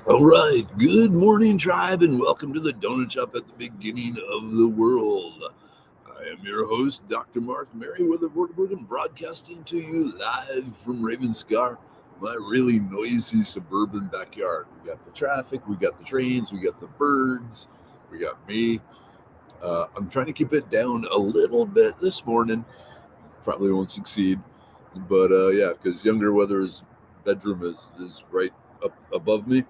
All right, good morning, tribe, and welcome to the Donut Shop at the beginning of the world. I am your host, Dr. Mark Merriweather Vorderbergen, broadcasting to you live from Ravenscar, my really noisy suburban backyard. We got the traffic, we got the trains, we got the birds, we got me. I'm trying to keep it down a little bit this morning. Probably won't succeed, but yeah, because younger weather's bedroom is right up above me,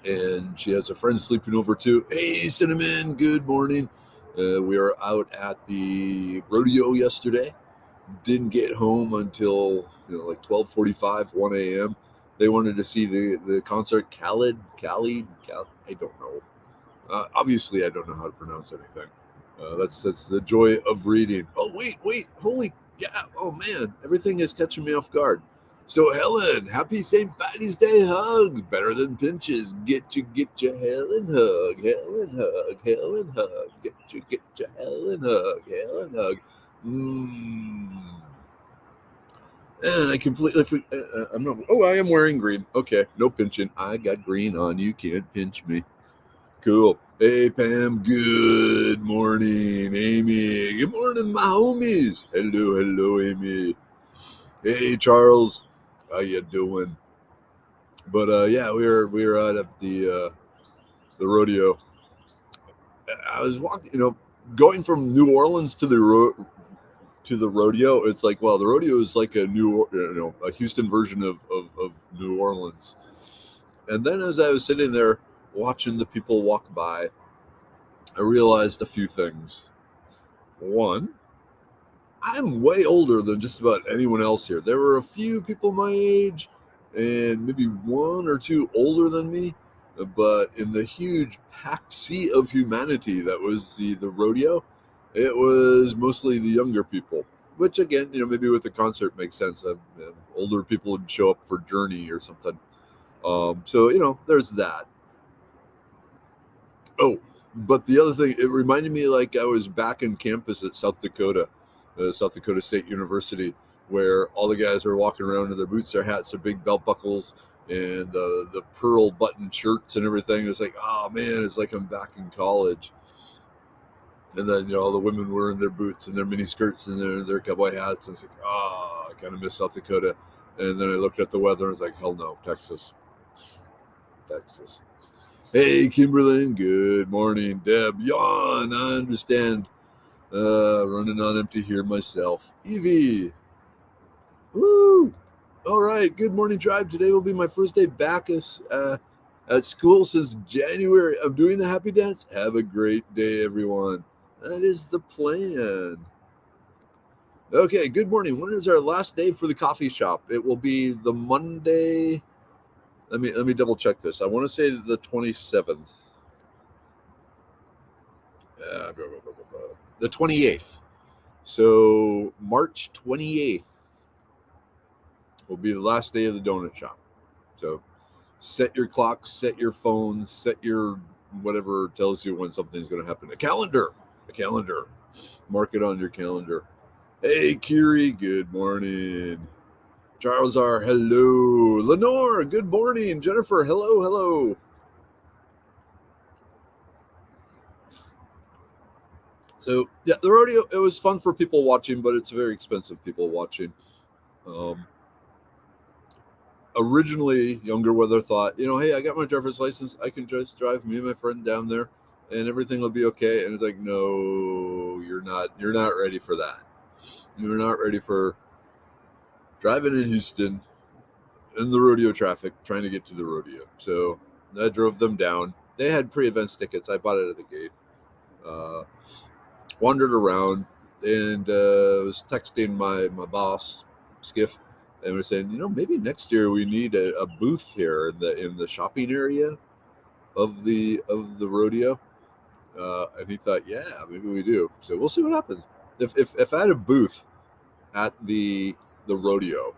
and she has a friend sleeping over too. Hey, Cinnamon, good morning. We were out at the rodeo yesterday. Didn't get home until like 12:45, 1 a.m. They wanted to see the concert. I don't know. Obviously, I don't know how to pronounce anything. That's the joy of reading. Oh wait, holy yeah! Oh man, everything is catching me off guard. So Helen, happy St. Patty's Day hugs. Better than pinches. Get your Helen hug, Helen hug. Get your Helen hug, Helen hug. Mmm. And I completely. I'm not. Oh, I am wearing green. Okay, no pinching. I got green on. You can't pinch me. Cool. Hey, Pam. Good morning, Amy. Good morning, my homies. Hello, Amy. Hey, Charles. How you doing? But yeah, we were out at the rodeo. I was walking, going from New Orleans to to the rodeo. It's like, well, the rodeo is like a Houston version of New Orleans. And then as I was sitting there watching the people walk by, I realized a few things. One, I'm way older than just about anyone else here. There were a few people my age and maybe one or two older than me, but in the huge packed sea of humanity that was the rodeo, it was mostly the younger people. Which again, maybe with the concert makes sense. Older people would show up for Journey or something. So there's that. Oh, but the other thing, it reminded me like I was back in campus at South Dakota State University, where all the guys are walking around in their boots, their hats, their big belt buckles, and the pearl button shirts and everything. It's like, oh man, it's like I'm back in college. And then all the women were in their boots and their mini skirts and their cowboy hats, and it's like, oh, I kind of miss South Dakota. And then I looked at the weather and I was like, hell no, Texas, Texas. Hey, Kimberlyn. Good morning, Deb. Yawn. I understand. Running on empty here myself. Evie. Woo. All right. Good morning, tribe. Today will be my first day back at school since January. I'm doing the happy dance. Have a great day, everyone. That is the plan. Okay. Good morning. When is our last day for the coffee shop? It will be the Monday. Let me double check this. I want to say the 27th. The 28th. So March 28th will be the last day of the donut shop. So set your clocks, set your phones, set your whatever tells you when something's going to happen. A calendar. Mark it on your calendar. Hey, Kiri, good morning. Charles R, hello. Lenore, good morning. Jennifer, hello. So yeah, the rodeo, it was fun for people watching, but it's very expensive people watching. Um, Originally, younger weather thought, hey, I got my driver's license, I can just drive me and my friend down there, and everything will be okay. And it's like, no, you're not. You're not ready for that. You're not ready for driving in Houston in the rodeo traffic, trying to get to the rodeo. So I drove them down. They had pre-events tickets. I bought it at the gate. Uh, Wandered around and was texting my boss, Skiff, and we're saying, maybe next year we need a booth here in the shopping area of the rodeo. And he thought, yeah, maybe we do. So we'll see what happens. If I had a booth at the rodeo,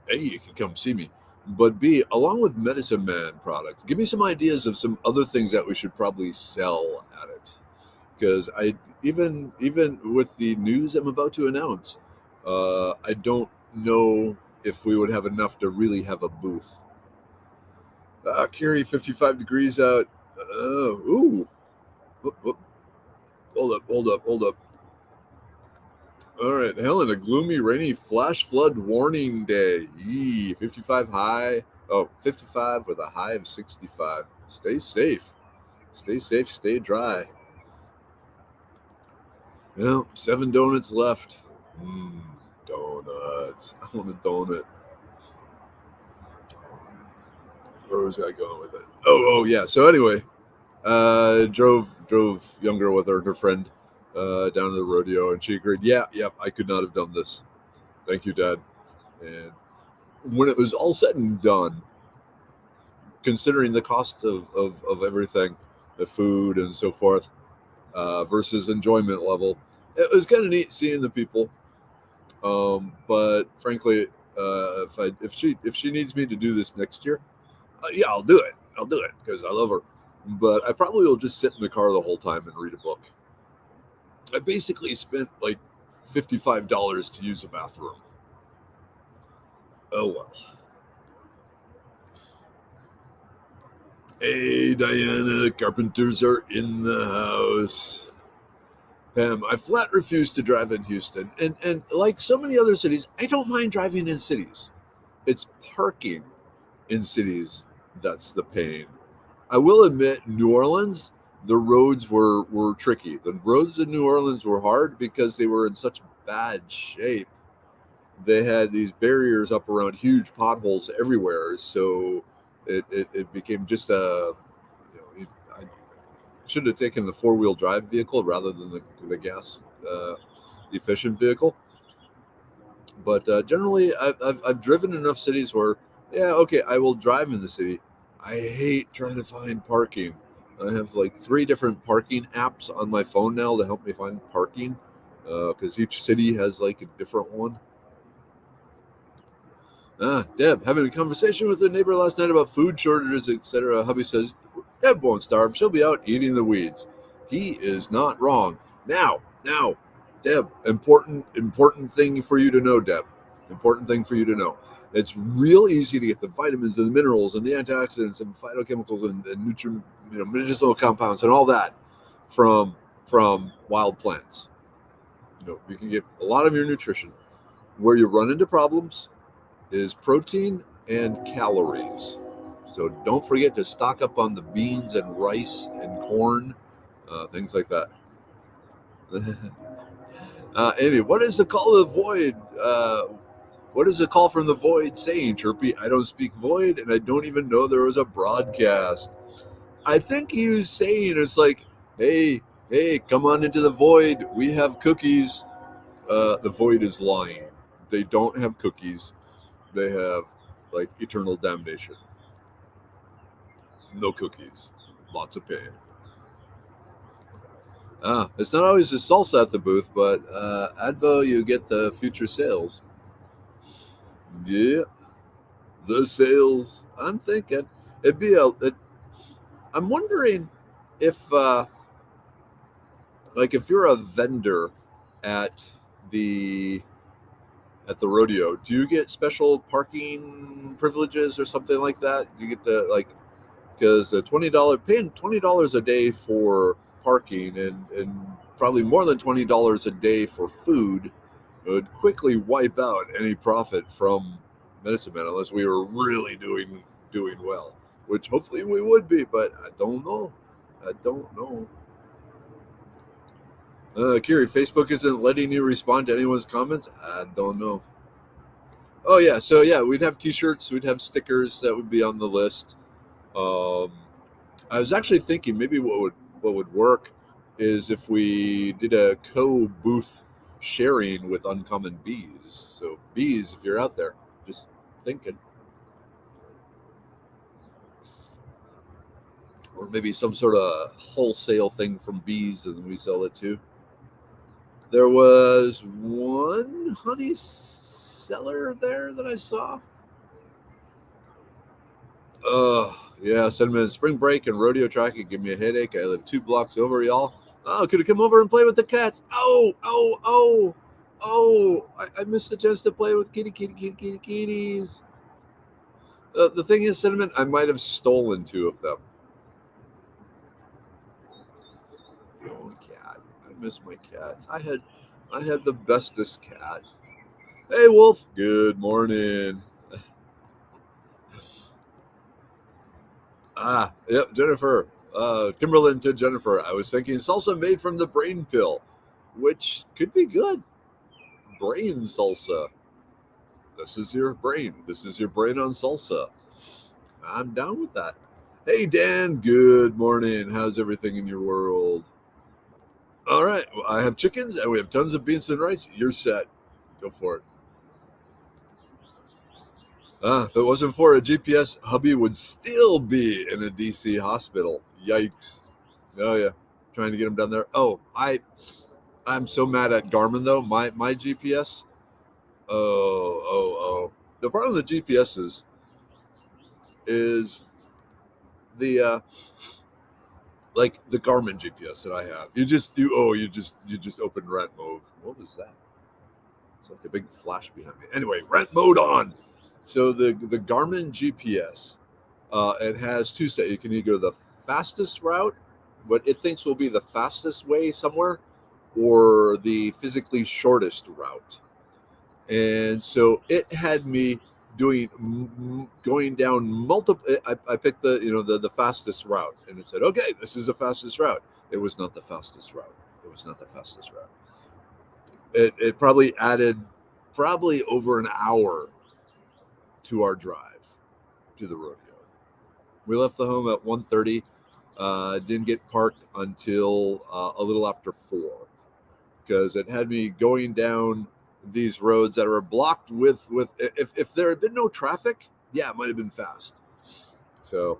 A, you can come see me. But B, along with Medicine Man products, give me some ideas of some other things that we should probably sell at it. Because I even with the news I'm about to announce, I don't know if we would have enough to really have a booth. Kiri, 55 degrees out. Ooh. Whoop, whoop. Hold up. All right, Helen, a gloomy, rainy flash flood warning day. 55 high. Oh, 55 with a high of 65. Stay safe. Stay safe, stay dry. Well, 7 donuts left. Donuts. I want a donut. Where was I going with it? Oh yeah. So anyway, drove younger with her friend down to the rodeo, and she agreed. Yeah, I could not have done this. Thank you, Dad. And when it was all said and done, considering the cost of everything, the food and so forth, versus enjoyment level, it was kind of neat seeing the people. But frankly, if she needs me to do this next year, yeah, I'll do it. I'll do it because I love her. But I probably will just sit in the car the whole time and read a book. I basically spent like $55 to use a bathroom. Oh well. Hey, Diana, carpenters are in the house. Pam, I flat refuse to drive in Houston. And like so many other cities, I don't mind driving in cities. It's parking in cities that's the pain. I will admit, New Orleans, the roads were tricky. The roads in New Orleans were hard because they were in such bad shape. They had these barriers up around huge potholes everywhere. So it became just I should have taken the 4-wheel drive vehicle rather than the gas efficient vehicle. But generally, I've driven enough cities where, yeah, okay, I will drive in the city. I hate trying to find parking. I have like 3 different parking apps on my phone now to help me find parking because each city has like a different one. Deb, having a conversation with a neighbor last night about food shortages, etc. Hubby says, Deb won't starve. She'll be out eating the weeds. He is not wrong. Now, Deb, important thing for you to know, Deb. Important thing for you to know. It's real easy to get the vitamins and the minerals and the antioxidants and phytochemicals and medicinal compounds and all that from wild plants. You can get a lot of your nutrition. Where you run into problems is protein and calories. So don't forget to stock up on the beans and rice and corn, things like that. Amy, what is the call of the void? What is the call from the void saying, Chirpy? I don't speak void, and I don't even know there was a broadcast. I think he was saying it's like, hey, come on into the void. We have cookies. The void is lying. They don't have cookies. They have like eternal damnation. No cookies. Lots of pain. It's not always the salsa at the booth, but Advo, you get the future sales. Yeah, the sales. I'm thinking it'd be I'm wondering if, like, if you're a vendor at the rodeo, do you get special parking privileges or something like that? You get to like because paying $20 a day for parking and probably more than $20 a day for food would quickly wipe out any profit from Medicine Man unless we were really doing well, which hopefully we would be, but I don't know. Kiri, Facebook isn't letting you respond to anyone's comments. I don't know. Oh yeah, so yeah, we'd have T-shirts, we'd have stickers that would be on the list. Um, I was actually thinking maybe what would work is if we did a co-booth sharing with Uncommon Bees. So bees, if you're out there, just thinking, or maybe some sort of wholesale thing from bees and we sell it too. There was one honey seller there that I saw. Yeah, sentiment. Spring break and rodeo tracking give me a headache. I live 2 blocks over, y'all. Oh, could have come over and play with the cats. Oh! I missed the chance to play with kitties. The thing is, Cinnamon, I might have stolen 2 of them. Oh, cat! I miss my cats. I had the bestest cat. Hey, Wolf. Good morning. Yep, Jennifer. Timberland to Jennifer. I was thinking salsa made from the brain pill, which could be good. Brain salsa. This is your brain. This is your brain on salsa. I'm down with that. Hey, Dan. Good morning. How's everything in your world? All right. Well, I have chickens and we have tons of beans and rice. You're set. Go for it. If it wasn't for a GPS, hubby would still be in a DC hospital. Yikes. Oh, yeah. Trying to get him down there. I'm so mad at Garmin, though. My GPS. Oh. The problem with the GPS is the like the Garmin GPS that I have. You just open rent mode. What was that? It's like a big flash behind me. Anyway, rent mode on. So the Garmin GPS, it has 2 set. You can either go the fastest route, what it thinks will be the fastest way somewhere, or the physically shortest route. And so it had me going down multiple. I picked the fastest route, and it said, okay, this is the fastest route. It was not the fastest route. It was not the fastest route. It probably added over an hour to our drive to the rodeo. We left the home at 1:30. Didn't get parked until a little after 4, because it had me going down these roads that are blocked with if there had been no traffic, yeah, it might have been fast. So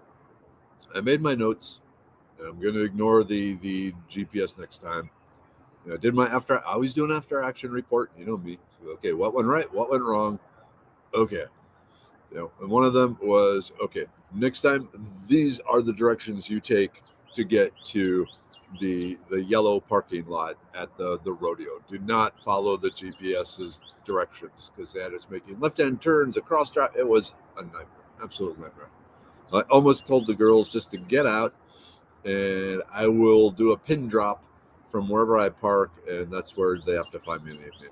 I made my notes, and I'm going to ignore the GPS next time. I did I always do an after action report. You know me. So, okay, what went right? What went wrong? Okay. And one of them was, okay, next time, these are the directions you take to get to the yellow parking lot at the rodeo. Do not follow the GPS's directions, because that is making left-hand turns across drive. It was a nightmare, absolute nightmare. I almost told the girls just to get out, and I will do a pin drop from wherever I park, and that's where they have to find me in the evening.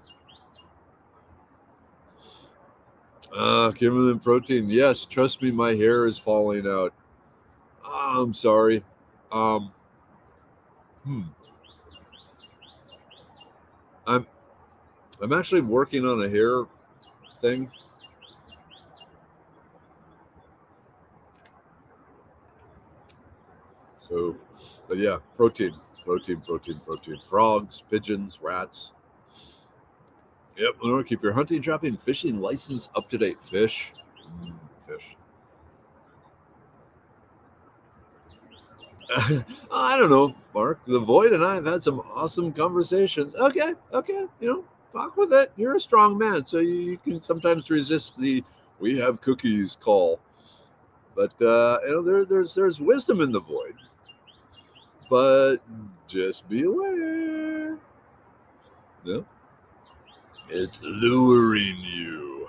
Giving them protein. Yes, trust me, my hair is falling out. I'm sorry. Um, I'm actually working on a hair thing. So, but yeah, protein. Frogs, pigeons, rats. Yep, Lenore, keep your hunting, trapping, fishing license up to date. Fish. Fish. I don't know, Mark. The Void and I have had some awesome conversations. Okay. Talk with it. You're a strong man, so you can sometimes resist the "we have cookies" call. But there's wisdom in the Void. But just be aware. No, it's luring you.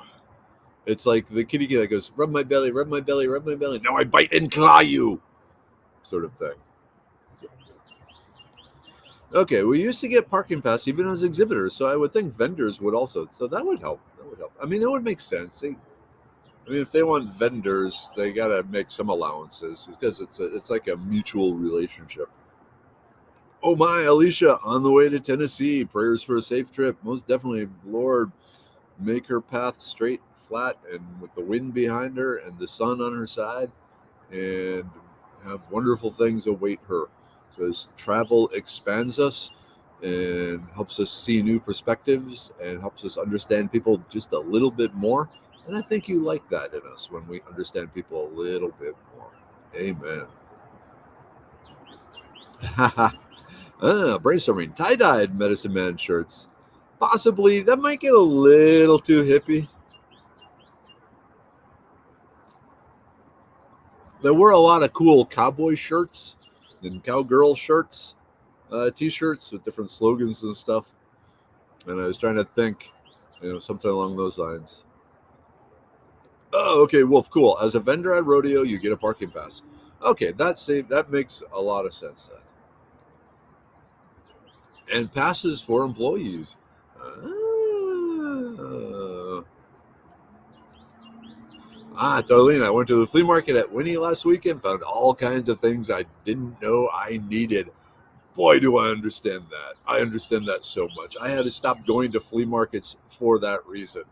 It's like the kitty that goes, "Rub my belly, rub my belly, rub my belly." Now I bite and claw you, sort of thing. Okay, we used to get parking pass even as exhibitors, so I would think vendors would also. So that would help. I mean, it would make sense. If they want vendors, they gotta make some allowances, because it's like a mutual relationship. Oh my, Alicia, on the way to Tennessee. Prayers for a safe trip. Most definitely, Lord, make her path straight, flat, and with the wind behind her and the sun on her side, and have wonderful things await her. Because travel expands us and helps us see new perspectives and helps us understand people just a little bit more. And I think you like that in us, when we understand people a little bit more. Amen. Brainstorming. Tie-dyed Medicine Man shirts. Possibly. That might get a little too hippie. There were a lot of cool cowboy shirts and cowgirl shirts, t-shirts with different slogans and stuff. And I was trying to think, something along those lines. Oh, okay, Wolf, cool. As a vendor at rodeo, you get a parking pass. Okay, that makes a lot of sense then. And passes for employees. Uh, Darlene, I went to the flea market at Winnie last weekend, found all kinds of things I didn't know I needed. Boy, do I understand that. I understand that so much. I had to stop going to flea markets for that reason.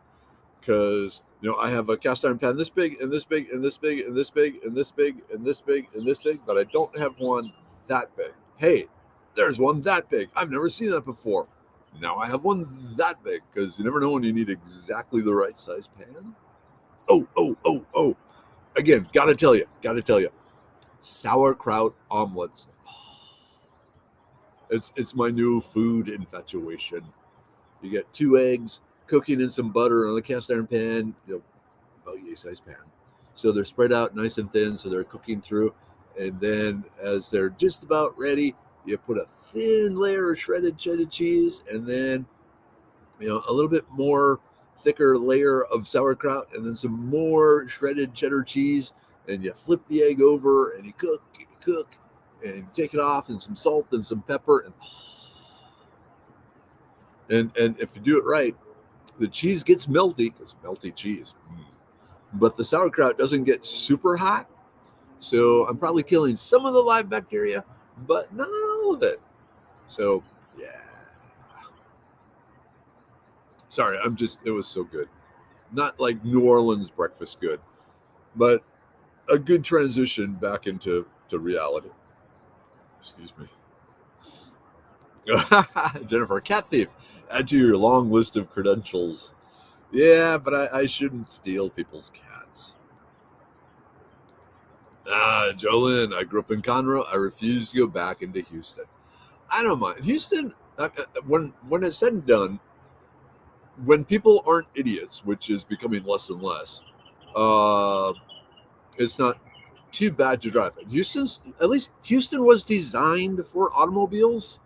Because, I have a cast iron pan this big and this big and this big and this big and this big and this big and this big, but I don't have one that big. Hey, there's one that big. I've never seen that before. Now I have one that big because you never know when you need exactly the right size pan. Oh. Again, gotta tell you, sauerkraut omelets. It's my new food infatuation. You get 2 eggs cooking in some butter on a cast iron pan, about yay size pan. So they're spread out nice and thin, so they're cooking through. And then as they're just about ready, you put a thin layer of shredded cheddar cheese, and then a little bit more thicker layer of sauerkraut, and then some more shredded cheddar cheese, and you flip the egg over, and you cook, and you take it off, and some salt and some pepper, and if you do it right, the cheese gets melty because melty cheese, but the sauerkraut doesn't get super hot. So I'm probably killing some of the live bacteria, but not all of it. So yeah. Sorry, it was so good. Not like New Orleans breakfast good, but a good transition back into reality. Excuse me. Jennifer, cat thief. Add to your long list of credentials. Yeah, but I shouldn't steal people's cats. Jolyn, I grew up in Conroe. I refuse to go back into Houston. I don't mind. Houston, when it's said and done, when people aren't idiots, which is becoming less and less, uh, it's not too bad to drive. At least Houston was designed for automobiles.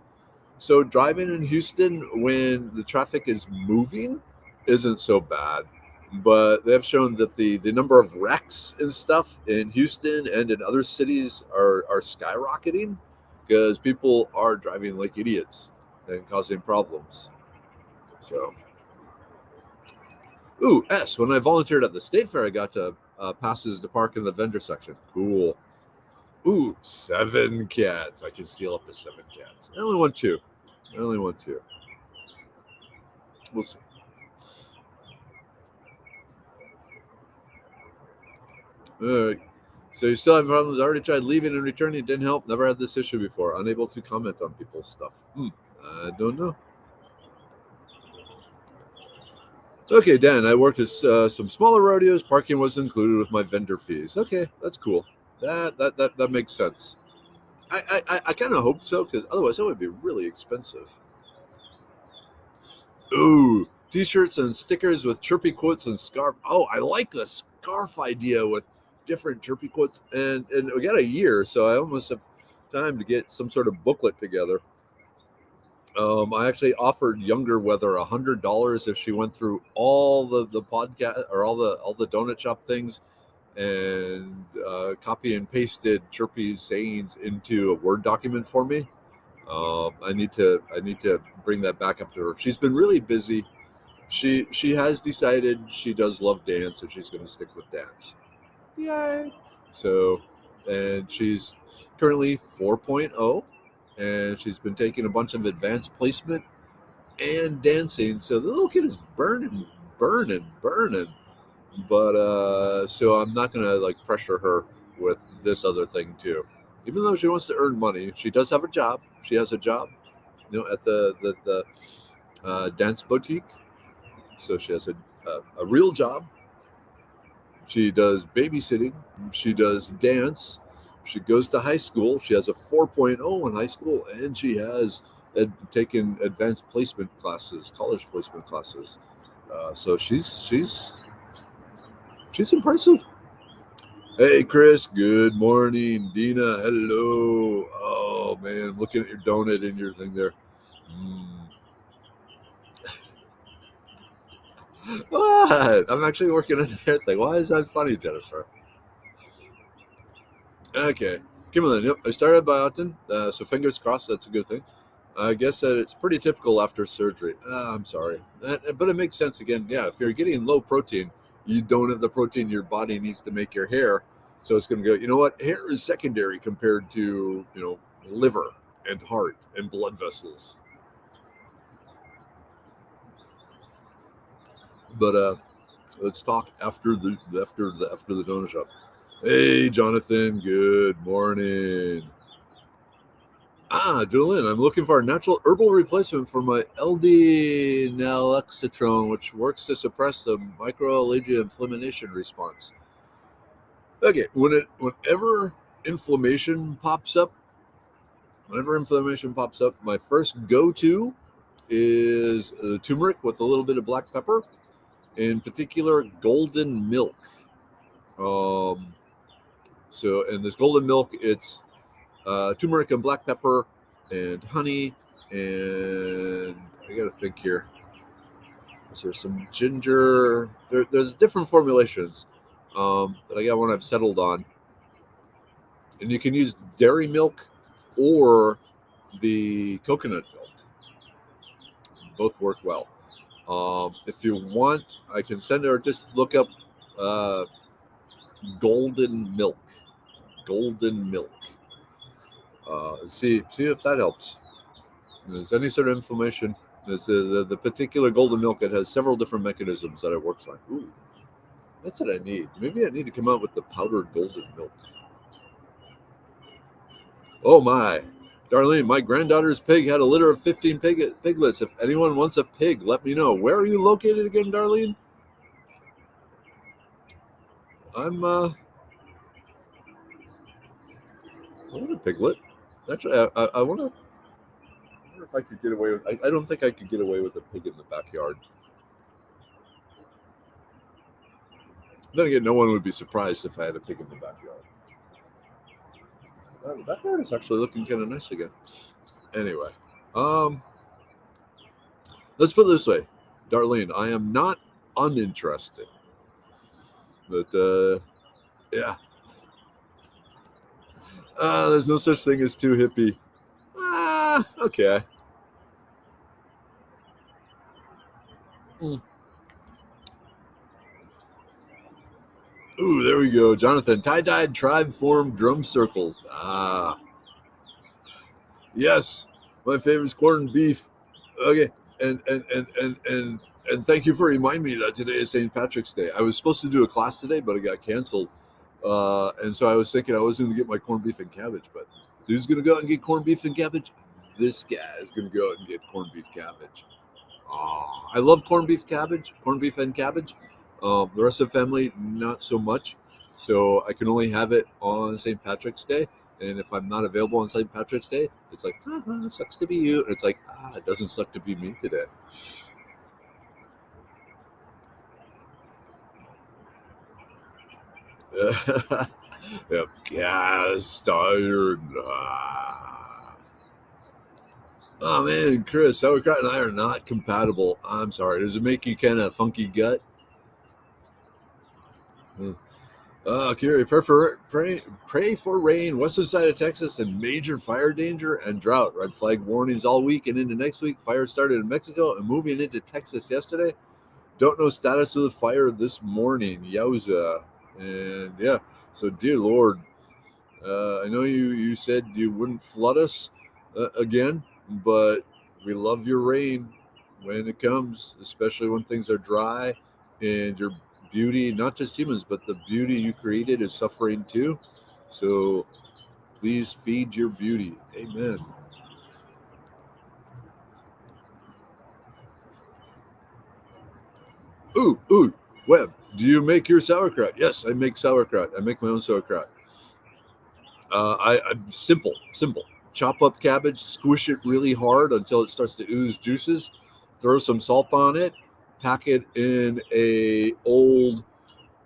So driving in Houston when the traffic is moving isn't so bad. But they have shown that the number of wrecks and stuff in Houston and in other cities are skyrocketing because people are driving like idiots and causing problems. So, when I volunteered at the state fair, I got to passes to park in the vendor section. Cool. 7 cats. I can steal up to 7 cats. I only want 2. We'll see. All right. So you still have problems? I already tried leaving and returning. It didn't help. Never had this issue before. Unable to comment on people's stuff. I don't know. Okay, Dan. I worked at some smaller rodeos. Parking was included with my vendor fees. Okay, that's cool. That makes sense. I kind of hope so because otherwise it would be really expensive. Ooh, t-shirts and stickers with chirpy quotes and scarf. Oh, I like the scarf idea with different chirpy quotes. And we got a year, so I almost have time to get some sort of booklet together. I actually offered Younger Weather $100 if she went through all the podcast or all the donut shop things and copy and pasted Chirpy's sayings into a Word document for me. I need to bring that back up to her. She's been really busy. She has decided she does love dance and she's going to stick with dance. Yay! So, and she's currently 4.0, and she's been taking a bunch of advanced placement and dancing. So the little kid is burning. But so I'm not going to like pressure her with this other thing too. Even though she wants to earn money, she does have a job. She has a job, at the dance boutique. So she has a real job. She does babysitting. She does dance. She goes to high school. She has a 4.0 in high school, and she has taken advanced placement classes, college placement classes. So she's impressive. Hey, Chris. Good morning, Dina. Hello. Oh man, looking at your donut in your thing there. What? I'm actually working on that thing. Why is that funny, Jennifer? Okay. Kimberly, yep. I started biotin, so fingers crossed that's a good thing. I guess that it's pretty typical after surgery. I'm sorry. But it makes sense again. Yeah, if you're getting low protein, you don't have the protein your body needs to make your hair. So it's going to go, you know what? Hair is secondary compared to, liver and heart and blood vessels. But let's talk after the donut shop. Hey, Jonathan. Good morning. Julian, I'm looking for a natural herbal replacement for my LD naloxone, which works to suppress the microalgae inflammation response. Okay, whenever inflammation pops up, my first go-to is turmeric with a little bit of black pepper, in particular golden milk. And this golden milk, it's turmeric and black pepper and honey, and I gotta think here. Is there some ginger? There's different formulations, but I got one I've settled on. And you can use dairy milk or the coconut milk. Both work well. If you want, I can send it, or just look up golden milk. Golden milk. See if that helps. If there's any sort of inflammation. There's the particular golden milk. It has several different mechanisms that it works on. Ooh, that's what I need. Maybe I need to come out with the powdered golden milk. Oh my, Darlene, my granddaughter's pig had a litter of 15 piglets. If anyone wants a pig, let me know. Where are you located again, Darlene? I want a piglet. Actually, I want to. I wonder if I could get away with. I don't think I could get away with a pig in the backyard. Then again, no one would be surprised if I had a pig in the backyard. The backyard is actually looking kind of nice again. Anyway, let's put it this way, Darlene. I am not uninterested, but yeah. There's no such thing as too hippie. Okay. Ooh, there we go. Jonathan, tie-dyed tribe formed drum circles. Yes. My favorite is corned beef. Okay. And thank you for reminding me that today is St. Patrick's Day. I was supposed to do a class today, but it got canceled. And so I was thinking I was going to get my corned beef and cabbage, but who's going to go out and get corned beef and cabbage? This guy is going to go out and get corned beef cabbage. Oh, I love corned beef and cabbage. The rest of the family, not so much. So I can only have it on St. Patrick's Day. And if I'm not available on St. Patrick's Day, it's like, it sucks to be you. And it's like, it doesn't suck to be me today. Yep, cast iron. Oh man, Chris, sauerkraut and I are not compatible. I'm sorry. Does it make you kind of funky gut? Kiri, pray for rain, western side of Texas, and major fire danger and drought. Red flag warnings all week and into next week. Fire started in Mexico and moving into Texas yesterday. Don't know status of the fire this morning. Yowza. And yeah, so dear Lord, I know you said you wouldn't flood us again, but we love your rain when it comes, especially when things are dry and your beauty, not just humans, but the beauty you created is suffering too. So please feed your beauty. Amen. Ooh, Webb, do you make your sauerkraut? Yes, I make sauerkraut. I make my own sauerkraut. I'm simple. Chop up cabbage, squish it really hard until it starts to ooze juices. Throw some salt on it. Pack it in a old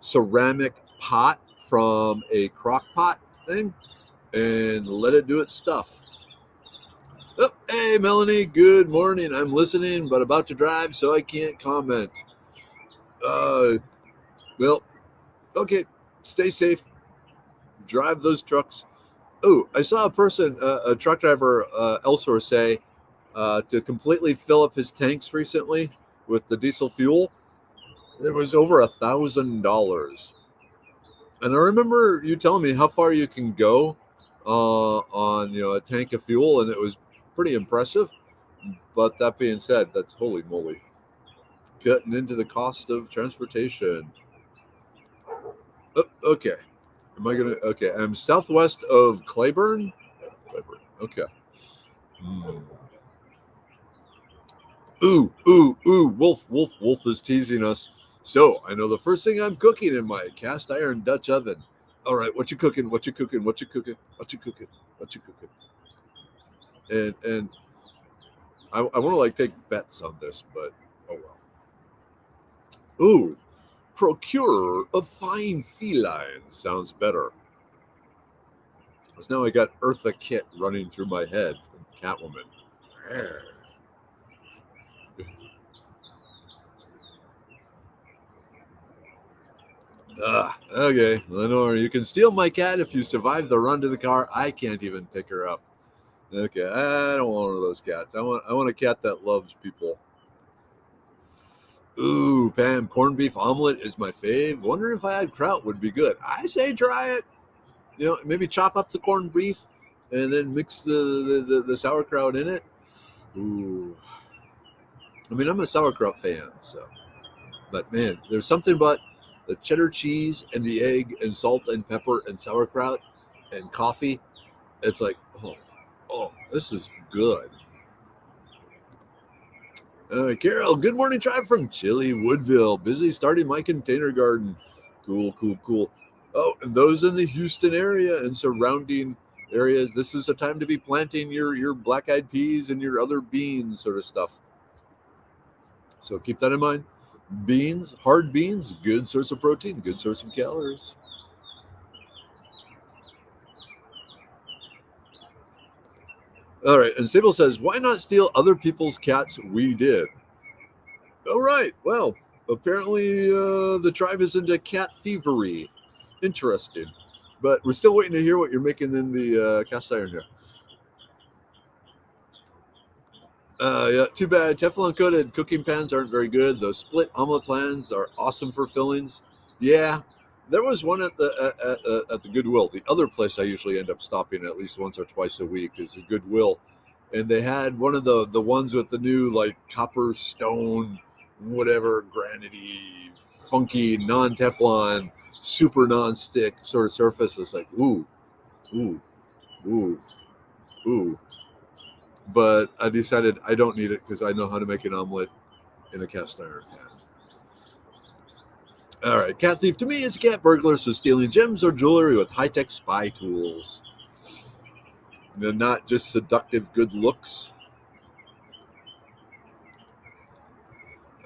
ceramic pot from a crock pot thing, and let it do its stuff. Oh, hey, Melanie. Good morning. I'm listening, but about to drive, so I can't comment. Well, okay. Stay safe. Drive those trucks. Oh, I saw a truck driver elsewhere say to completely fill up his tanks recently with the diesel fuel, it was over $1,000. And I remember you telling me how far you can go on a tank of fuel, and it was pretty impressive. But that being said, that's holy moly, cutting into the cost of transportation. Oh, okay, am I gonna? Okay, I'm southwest of Claiborne. Claiborne. Okay. Hmm. Ooh, ooh, ooh! Wolf is teasing us. So I know the first thing I'm cooking in my cast iron Dutch oven. All right, what you cooking? What you cooking? What you cooking? What you cooking? What you cooking? And I want to like take bets on this, but oh well. Ooh, procurer of fine felines sounds better. Because now I got Eartha Kitt running through my head from Catwoman. Okay, Lenore, you can steal my cat if you survive the run to the car. I can't even pick her up. Okay, I don't want one of those cats. I want a cat that loves people. Ooh, Pam, corned beef omelet is my fave. Wondering if I had kraut would be good. I say try it. Maybe chop up the corned beef and then mix the sauerkraut in it. Ooh, I mean, I'm a sauerkraut fan, so. But man, there's something about the cheddar cheese and the egg and salt and pepper and sauerkraut and coffee. It's like, oh, this is good. Carol, good morning, tribe from chilly Woodville. Busy starting my container garden. Cool, cool, cool. Oh, and those in the Houston area and surrounding areas, this is a time to be planting your black-eyed peas and your other beans sort of stuff. So keep that in mind. Beans, hard beans, good source of protein, good source of calories. All right, and Sable says, why not steal other people's cats? We did. All right, well, apparently the tribe is into cat thievery. Interesting. But we're still waiting to hear what you're making in the cast iron here. Yeah, too bad. Teflon coated cooking pans aren't very good. Those split omelet pans are awesome for fillings. Yeah, there was one at the Goodwill. The other place I usually end up stopping at least once or twice a week is a Goodwill, and they had one of the ones with the new like copper stone, whatever granity, funky non Teflon, super non-stick sort of surface. It's like ooh, ooh, ooh. But I decided I don't need it because I know how to make an omelet in a cast iron pan. All right, cat thief to me is a cat burglar, so stealing gems or jewelry with high-tech spy tools. They're not just seductive good looks.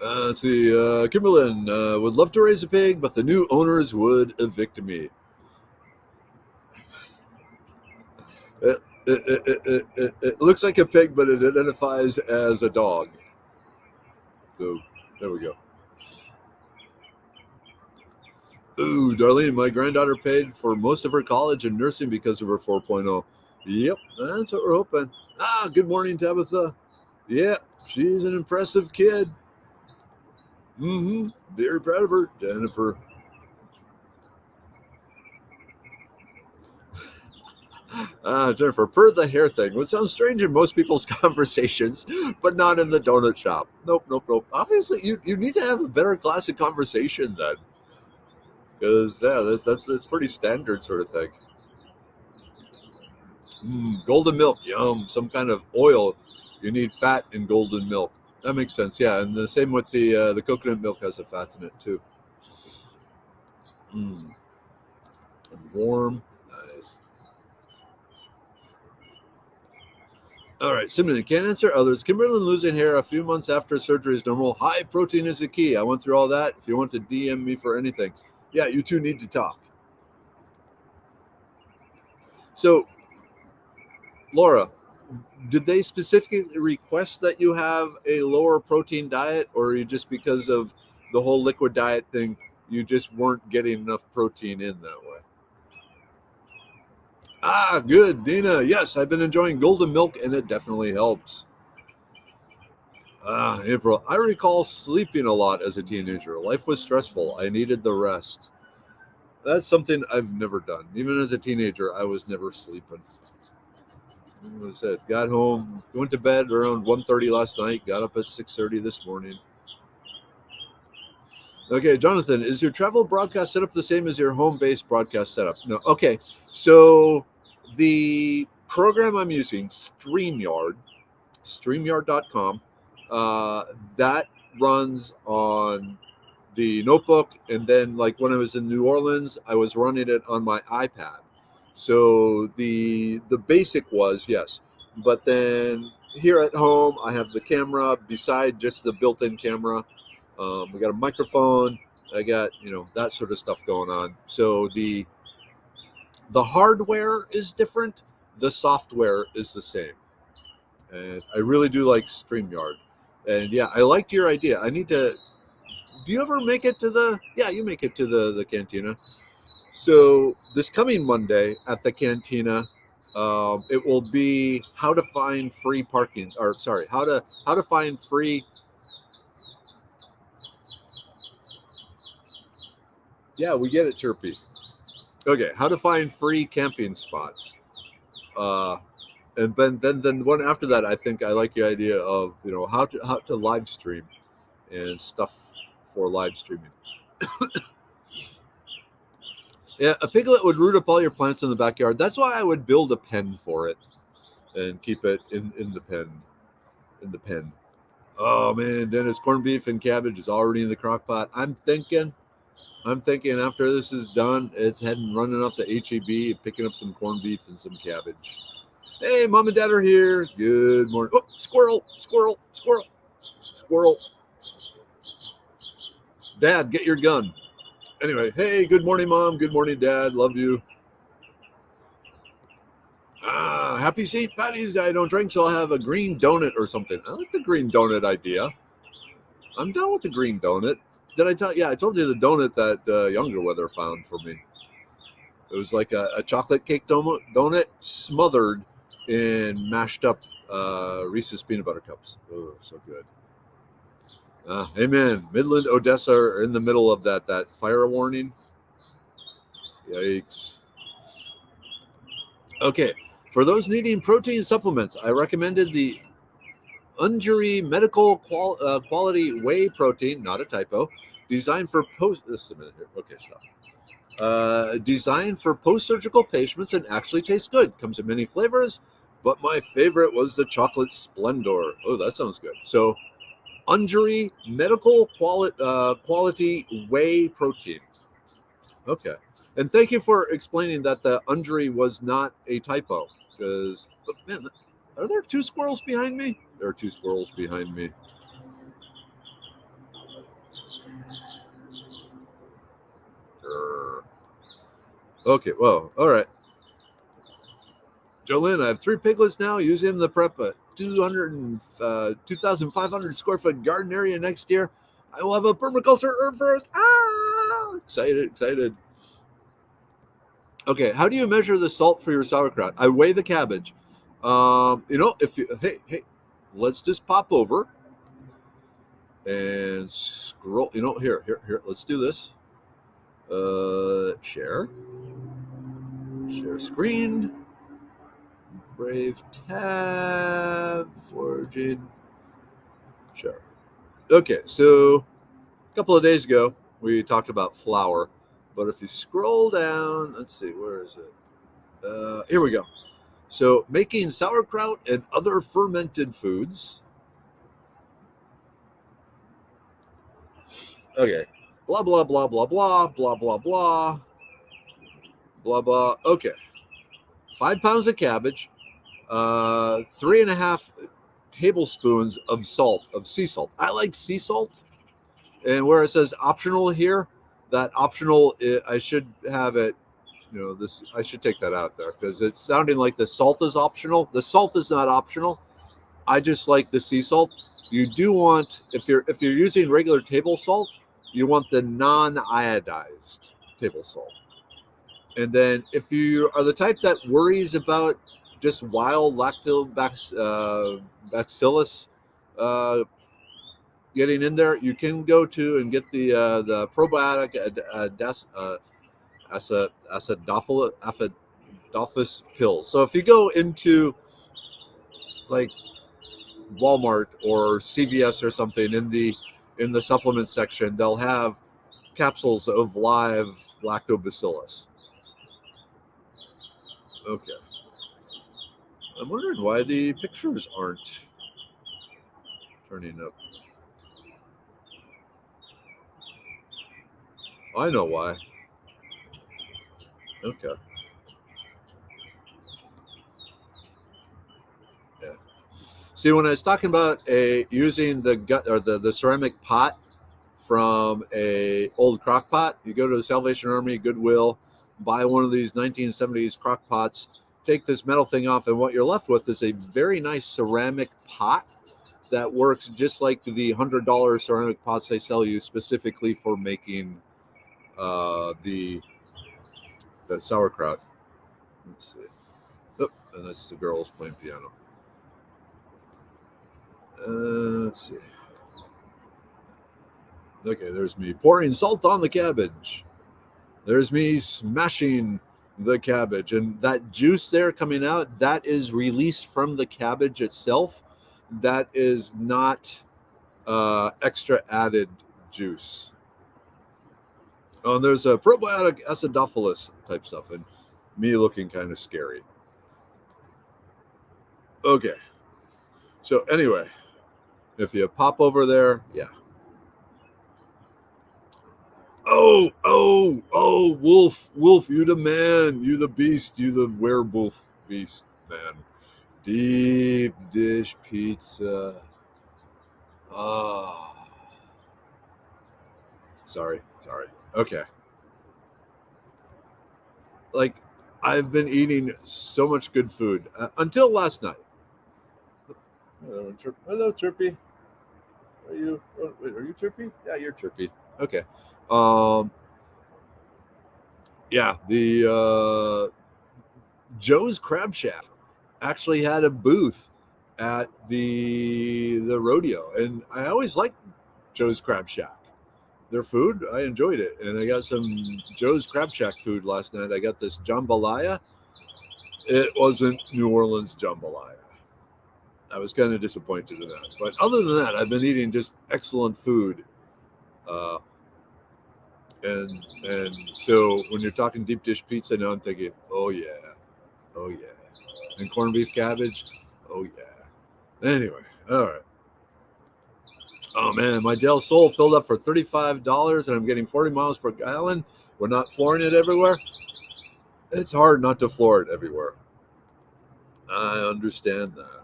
Let's see, Kimberlyn would love to raise a pig, but the new owners would evict me. It looks like a pig, but it identifies as a dog. So there we go. Ooh, Darlene, my granddaughter paid for most of her college and nursing because of her 4.0. Yep, that's what we're hoping. Good morning, Tabitha. Yeah, she's an impressive kid. Mm-hmm. Very proud of her, Jennifer. Jennifer, per the hair thing, which sounds strange in most people's conversations, but not in the donut shop. Nope. Obviously, you need to have a better class of conversation then. Because, yeah, that's pretty standard sort of thing. Golden milk, yum. Some kind of oil. You need fat in golden milk. That makes sense, yeah. And the same with the coconut milk has a fat in it, too. And warm. Nice. All right, Simon, can't answer others. Kimberly losing hair a few months after surgery is normal. High protein is the key. I went through all that. If you want to DM me for anything, yeah, you two need to talk. So, Laura, did they specifically request that you have a lower protein diet, or are you just because of the whole liquid diet thing, you just weren't getting enough protein in that way. Ah, good, Dina. Yes, I've been enjoying golden milk, and it definitely helps. Ah, April. I recall sleeping a lot as a teenager. Life was stressful. I needed the rest. That's something I've never done. Even as a teenager, I was never sleeping. What was it? Got home, went to bed around 1:30 last night, got up at 6:30 this morning. Okay, Jonathan, is your travel broadcast setup the same as your home-based broadcast setup? No. Okay, so the program I'm using, StreamYard.com, that runs on the notebook, and then like when I was in New Orleans, I was running it on my iPad. So the basic was yes, but then here at home I have the camera beside just the built-in camera. We got a microphone. I got that sort of stuff going on. So the hardware is different. The software is the same, and I really do like StreamYard. And yeah, I liked your idea. I need to. Do you ever make it to the? Yeah, you make it to the cantina. So this coming Monday at the cantina, it will be how to find free parking, or sorry, how to find free. Yeah, we get it, Chirpy. Okay, how to find free camping spots. Uh, and then one after that, I think I like the idea of how to live stream and stuff for live streaming. Yeah, a piglet would root up all your plants in the backyard. That's why I would build a pen for it and keep it in the pen. In the pen. Oh man, Dennis, corned beef and cabbage is already in the crock pot. I'm thinking after this is done, it's heading running up to HEB, picking up some corned beef and some cabbage. Hey, mom and dad are here. Good morning. Oh, squirrel, squirrel, squirrel, squirrel. Dad, get your gun. Anyway, hey, good morning, mom. Good morning, dad. Love you. Ah, happy St. Patty's. I don't drink, so I'll have a green donut or something. I like the green donut idea. I'm down with the green donut. Did I tell? Yeah, I told you the donut that Younger Weather found for me. It was like a chocolate cake donut smothered in mashed up Reese's peanut butter cups. Oh, so good. Amen. Midland, Odessa are in the middle of that fire warning. Yikes. Okay, for those needing protein supplements, I recommended the Undri Medical Quality Whey Protein, not a typo, designed for post. Just a minute here. Okay, stop. Designed for post-surgical patients and actually tastes good. Comes in many flavors, but my favorite was the chocolate Splendor. Oh, that sounds good. So, Undri Medical Quality Whey Protein. Okay. And thank you for explaining that the Undri was not a typo. Because, man, are there two squirrels behind me? There are two squirrels behind me. Grr. Okay, well, all right. Jolene, I have 3 piglets now, using the prep a 2,500 square foot garden area next year. I will have a permaculture herb forest. Ah! Excited. Okay, how do you measure the salt for your sauerkraut? I weigh the cabbage. If you hey, let's just pop over and scroll. Here. Let's do this. Share screen. Brave tab. Foraging. Share. Okay, so a couple of days ago we talked about flour, but if you scroll down, let's see, where is it? Here we go. So making sauerkraut and other fermented foods. Okay. Blah, blah, blah, blah, blah, blah, blah, blah, blah, blah. Okay. 5 pounds of cabbage, 3.5 tablespoons of sea salt. I like sea salt. And where it says optional here, that optional, I should have it, I should take that out there because it's sounding like the salt is optional. The salt is not optional. I just like the sea salt. You do want, if you're using regular table salt, you want the non-iodized table salt. And then if you are the type that worries about just wild lactobacillus getting in there, you can go to and get the probiotic acidophilus pills. So if you go into like Walmart or CVS or something, in the supplement section, they'll have capsules of live lactobacillus. Okay. I'm wondering why the pictures aren't turning up. I know why. Okay. Yeah. See, when I was talking about using the gut or the ceramic pot from a old crock pot, you go to the Salvation Army, Goodwill, buy one of these 1970s crock pots, take this metal thing off, and what you're left with is a very nice ceramic pot that works just like the $100 ceramic pots they sell you specifically for making the sauerkraut. Let's see. Oh, and that's the girls playing piano. Let's see. Okay, there's me pouring salt on the cabbage. There's me smashing the cabbage. And that juice there coming out, that is released from the cabbage itself. That is not extra added juice. Oh, and there's a probiotic acidophilus type stuff, and me looking kind of scary. Okay. So anyway, if you pop over there, yeah. Oh, Wolf, you the man, you the beast, you the werewolf beast, man. Deep dish pizza. Ah. Sorry. Okay. Like, I've been eating so much good food until last night. Hello, Chirpy. Are you Chirpy? Yeah, you're Chirpy. Okay. Yeah, the Joe's Crab Shack actually had a booth at the rodeo, and I always liked Joe's Crab Shack. Their food, I enjoyed it, and I got some Joe's Crab Shack food last night. I got this jambalaya. It wasn't New Orleans jambalaya. I was kind of disappointed in that, but other than that, I've been eating just excellent food. Uh, and so when you're talking deep dish pizza, now I'm thinking, oh yeah, and corned beef cabbage, oh yeah. Anyway, all right. Oh man, my Del Sol filled up for $35, and I'm getting 40 miles per gallon. We're not flooring it everywhere. It's hard not to floor it everywhere. I understand that.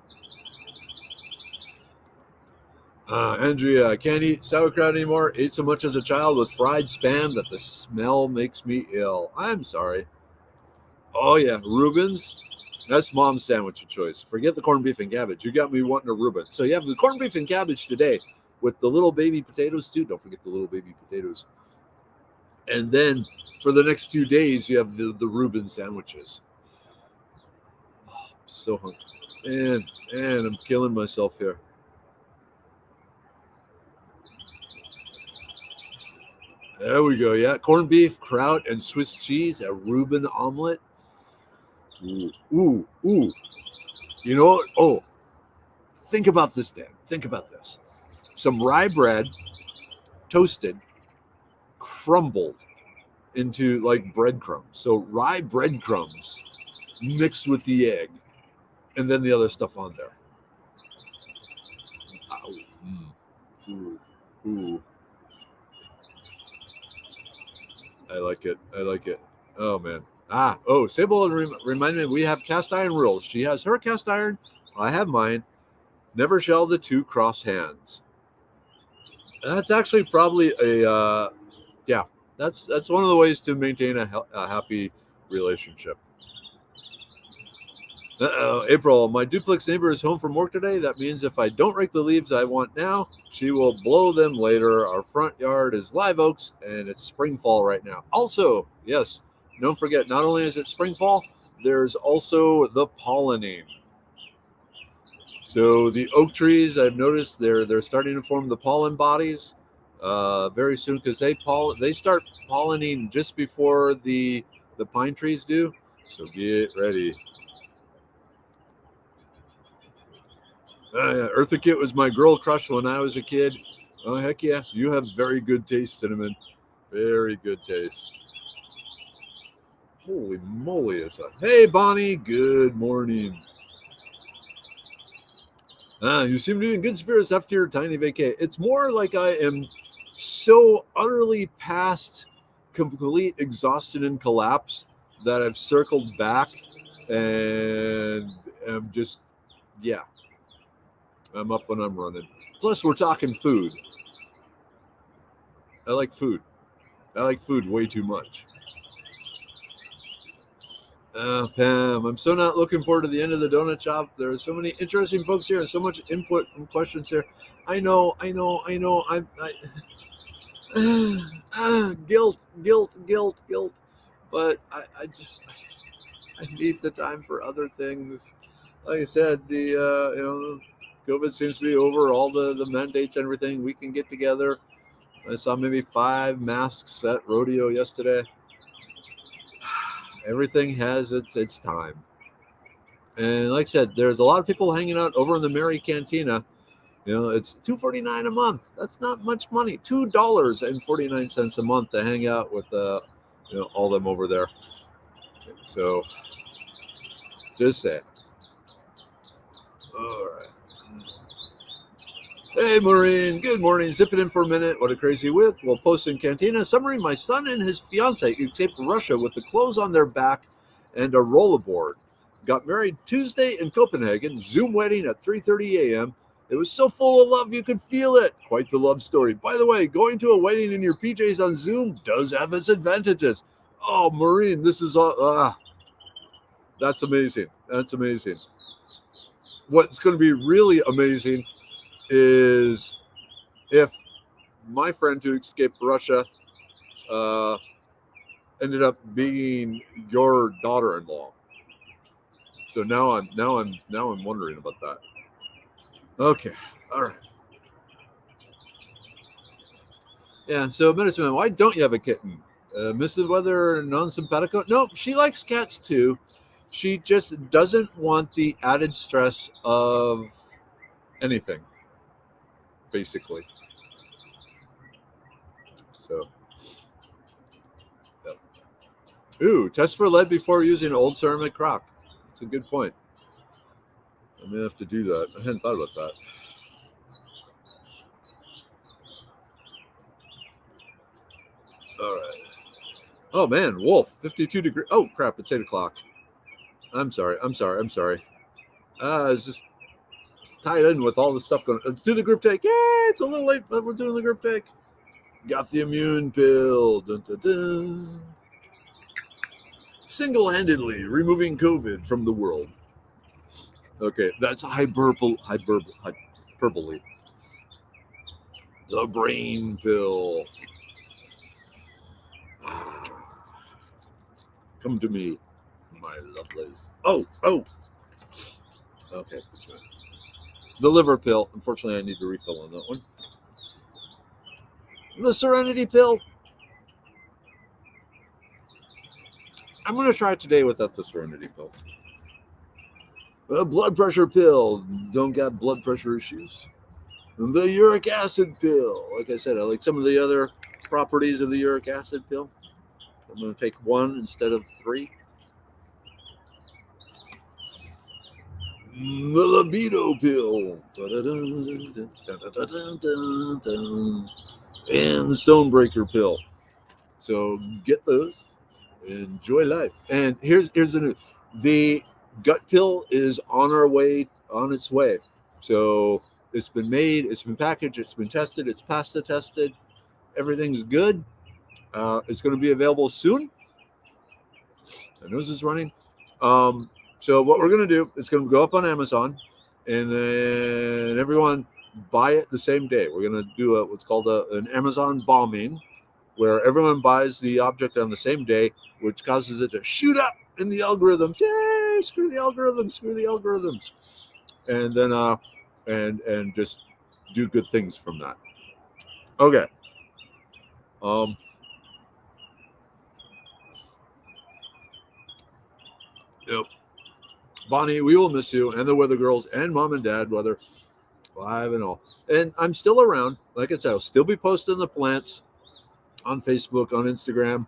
Andrea, I can't eat sauerkraut anymore. Ate so much as a child with fried spam that the smell makes me ill. I'm sorry. Oh yeah, Reuben's. That's mom's sandwich of choice. Forget the corned beef and cabbage. You got me wanting a Reuben. So you have the corned beef and cabbage today with the little baby potatoes too. Don't forget the little baby potatoes. And then for the next few days, you have the Reuben sandwiches. Oh, I'm so hungry. Man, I'm killing myself here. There we go. Yeah, corned beef, kraut, and Swiss cheese, a Reuben omelet. Ooh. You know what? Oh, think about this, Dan. Think about this. Some rye bread, toasted, crumbled into like breadcrumbs. So rye breadcrumbs mixed with the egg, and then the other stuff on there. Ooh. Ooh. I like it. Oh man. Sable reminded me we have cast iron rules. She has her cast iron. I have mine. Never shall the two cross hands. And that's actually probably that's one of the ways to maintain a happy relationship. April, my duplex neighbor is home from work today. That means if I don't rake the leaves I want now, she will blow them later. Our front yard is live oaks and it's spring fall right now. Also, yes, don't forget, not only is it spring fall, there's also the pollinating. So the oak trees, I've noticed they're starting to form the pollen bodies very soon because they start pollinating just before the pine trees do. So get ready. Yeah. Eartha Kitt was my girl crush when I was a kid. Oh, heck yeah. You have very good taste, Cinnamon. Very good taste. Holy moly, is that? Hey, Bonnie. Good morning. You seem to be in good spirits after your tiny vacay. It's more like I am so utterly past complete exhaustion and collapse that I've circled back and am just, yeah, I'm up when I'm running. Plus, we're talking food. I like food. I like food way too much. Pam, I'm so not looking forward to the end of the donut shop. There are so many interesting folks here and so much input and questions here. I know. Guilt. But I need the time for other things. Like I said, COVID seems to be over. All the mandates and everything. We can get together. I saw maybe 5 masks at rodeo yesterday. Everything has its time. And like I said, there's a lot of people hanging out over in the Mary Cantina. It's $2.49 a month. That's not much money. $2.49 a month to hang out with all them over there. So just say. All right. Hey, Maureen. Good morning. Zip it in for a minute. What a crazy week. We'll post in Cantina. Summary: my son and his fiance escaped Russia with the clothes on their back and a rollerboard. Got married Tuesday in Copenhagen. Zoom wedding at 3:30 a.m. It was so full of love you could feel it. Quite the love story. By the way, going to a wedding in your PJs on Zoom does have its advantages. Oh, Maureen, this is all. That's amazing. That's amazing. What's going to be really amazing is if my friend who escaped Russia ended up being your daughter-in-law. So now I'm wondering about that. Okay, all right. Yeah. So, Medicine Man, why don't you have a kitten? Mrs. Weather non-simpatico? No, she likes cats too. She just doesn't want the added stress of anything, basically. So, yeah. Ooh, test for lead before using old ceramic crock. That's a good point. I'm gonna have to do that. I hadn't thought about that. All right. Oh man, Wolf, 52 degrees. Oh crap, it's 8 o'clock. I'm sorry. It's just tied in with all the stuff going. Let's do the group take. Yeah, it's a little late, but we're doing the group take. Got the immune pill. Dun, dun, dun. Single-handedly removing COVID from the world. Okay, that's hyperbole. The brain pill. Come to me, my lovelies. Oh. Okay, this one. The liver pill. Unfortunately, I need to refill on that one. The Serenity pill. I'm going to try it today without the Serenity pill. The blood pressure pill. Don't got blood pressure issues. The uric acid pill. Like I said, I like some of the other properties of the uric acid pill. I'm going to take 1 instead of 3. The libido pill. And the stonebreaker pill. So get those. Enjoy life. And here's the news. The gut pill is on its way. So it's been made, it's been packaged, it's been tested, it's passed the tested. Everything's good. It's going to be available soon. My nose is running. So what we're going to do is going to go up on Amazon, and then everyone buy it the same day. We're going to do what's called an Amazon bombing, where everyone buys the object on the same day, which causes it to shoot up in the algorithms. Yay! Screw the algorithms! Screw the algorithms! And then and just do good things from that. Okay. Yep. Bonnie, we will miss you, and the Weather Girls, and Mom and Dad, whether live and all. And I'm still around. Like I said, I'll still be posting the plants on Facebook, on Instagram.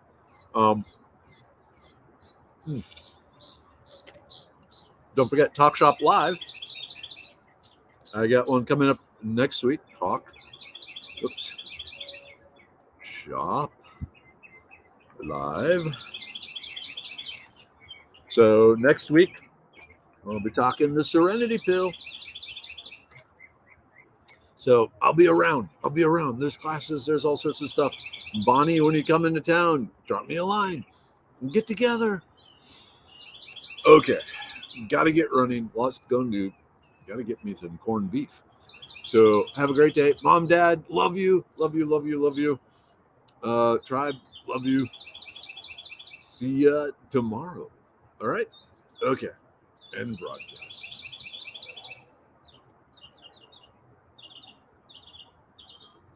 Don't forget Talk Shop Live. I got one coming up next week. Shop Live. So next week, we'll be talking the Serenity Pill. So I'll be around. There's classes. There's all sorts of stuff. Bonnie, when you come into town, drop me a line. We'll get together. Okay. Got to get running. Lots to go and do. Got to get me some corned beef. So have a great day. Mom, Dad, love you. Love you, love you, love you. Tribe, love you. See ya tomorrow. All right? Okay. End broadcast.